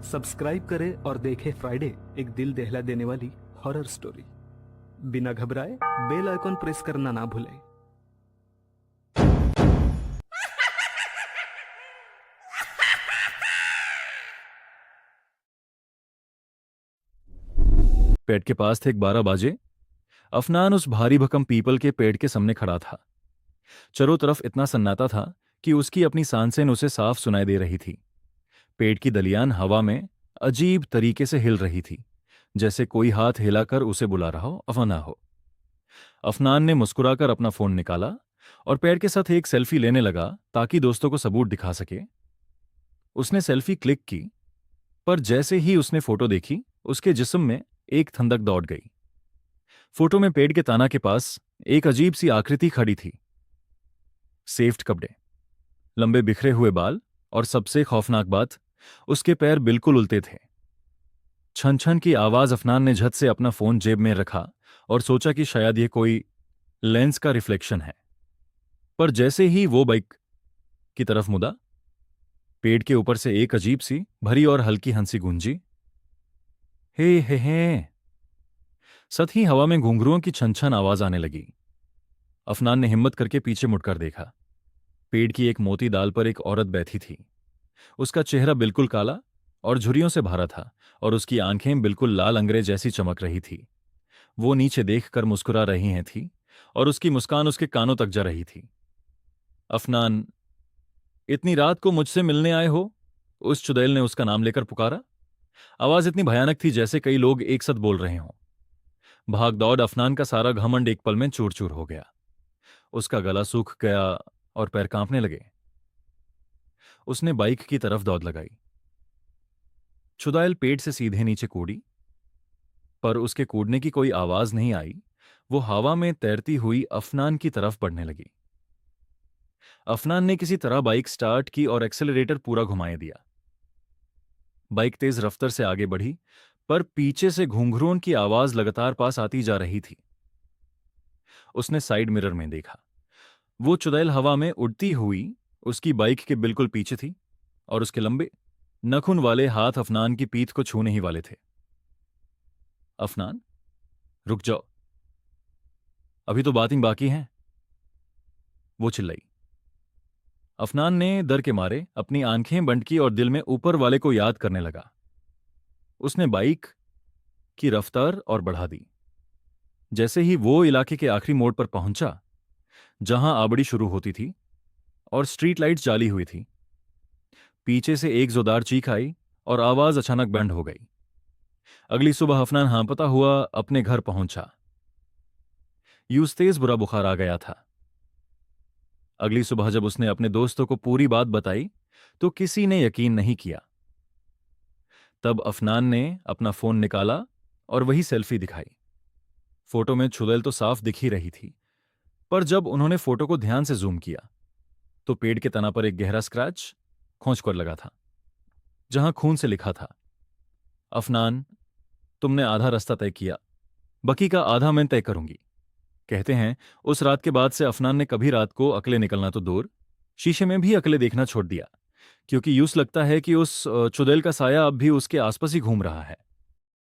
Subscribe करें और देखें फ्राइडे, एक दिल दहला देने वाली हॉरर स्टोरी। बिना घबराए बेल आइकॉन प्रेस करना ना भूलें। पेड़ के पास थे 12 बाजे। अफनान उस भारी भरकम पीपल के पेड़ के सामने खड़ा था। चारों तरफ इतना सन्नाटा था कि उसकी अपनी सांसें उसे साफ सुनाई दे रही थी। पेड़ की दलियान हवा में अजीब तरीके से हिल रही थी, जैसे कोई हाथ हिलाकर उसे बुला रहा हो, अफना हो। अफनान ने मुस्कुराकर अपना फोन निकाला और पेड़ के साथ एक सेल्फी लेने लगा ताकि दोस्तों को सबूत दिखा सके। उसने सेल्फी क्लिक की, पर जैसे ही उसने फोटो देखी, उसके जिस्म में एक ठंडक दौड़ गई। फोटो में पेड़ के तना के पास एक अजीब सी आकृति खड़ी थी। सेफ्ट कपड़े, लंबे बिखरे हुए बाल और सबसे खौफनाक बात, उसके पैर बिल्कुल उल्टे थे। छन छन की आवाज। अफनान ने झट से अपना फोन जेब में रखा और सोचा कि शायद यह कोई लेंस का रिफ्लेक्शन है। पर जैसे ही वो बाइक की तरफ मुड़ा, पेड़ के ऊपर से एक अजीब सी भरी और हल्की हंसी गूंजी। हे। सत ही हवा में घुंघरुओं की छन छन आवाज आने लगी। अफनान ने हिम्मत करके पीछे मुड़कर देखा। पेड़ की एक मोटी डाल पर एक औरत बैठी थी। उसका चेहरा बिल्कुल काला और झुर्रियों से भरा था और उसकी आंखें बिल्कुल लाल अंगरे जैसी चमक रही थी। वो नीचे देखकर मुस्कुरा रही हैं थी और उसकी मुस्कान उसके कानों तक जा रही थी। अफनान, इतनी रात को मुझसे मिलने आए हो? उस चुड़ैल ने उसका नाम लेकर पुकारा। आवाज इतनी भयानक थी जैसे कई लोग एक साथ बोल रहे हों। भाग दौड़ अफनान का सारा घमंड एक पल में चूर चूर हो गया। उसका गला सूख गया और पैर कांपने लगे। उसने बाइक की तरफ दौड़ लगाई। चुड़ैल पेड़ से सीधे नीचे कूदी, पर उसके कूदने की कोई आवाज नहीं आई। वो हवा में तैरती हुई अफनान की तरफ बढ़ने लगी। अफनान ने किसी तरह बाइक स्टार्ट की और एक्सेलरेटर पूरा घुमाए दिया। बाइक तेज रफ्तार से आगे बढ़ी, पर पीछे से घुंघरुओं की आवाज लगातार पास आती जा रही थी। उसने साइड मिरर में देखा। वो चुड़ैल हवा में उड़ती हुई उसकी बाइक के बिल्कुल पीछे थी और उसके लंबे नखून वाले हाथ अफनान की पीठ को छूने ही वाले थे। अफनान, रुक जाओ, अभी तो बातें बाकी हैं, वो चिल्लाई। अफनान ने डर के मारे अपनी आंखें बंद की और दिल में ऊपर वाले को याद करने लगा। उसने बाइक की रफ्तार और बढ़ा दी। जैसे ही वो इलाके के आखिरी मोड़ पर पहुंचा, जहां आबड़ी शुरू होती थी और स्ट्रीट लाइट्स जाली हुई थी, पीछे से एक जोरदार चीख आई और आवाज अचानक बंद हो गई। अगली सुबह अफनान हांफता हुआ अपने घर पहुंचा। यूं तेज बुरा बुखार आ गया था। अगली सुबह जब उसने अपने दोस्तों को पूरी बात बताई तो किसी ने यकीन नहीं किया। तब अफनान ने अपना फोन निकाला और वही सेल्फी दिखाई। फोटो में चुड़ैल तो साफ दिख ही रही थी, पर जब उन्होंने फोटो को ध्यान से जूम किया तो पेड़ के तना पर एक गहरा स्क्रैच खोंच कर लगा था, जहां खून से लिखा था, अफनान, तुमने आधा रास्ता तय किया, बाकी का आधा मैं तय करूंगी। कहते हैं उस रात के बाद से अफनान ने कभी रात को अकेले निकलना तो दूर, शीशे में भी अकेले देखना छोड़ दिया, क्योंकि यूं लगता है कि उस चुड़ैल का साया अब भी उसके आसपास ही घूम रहा है।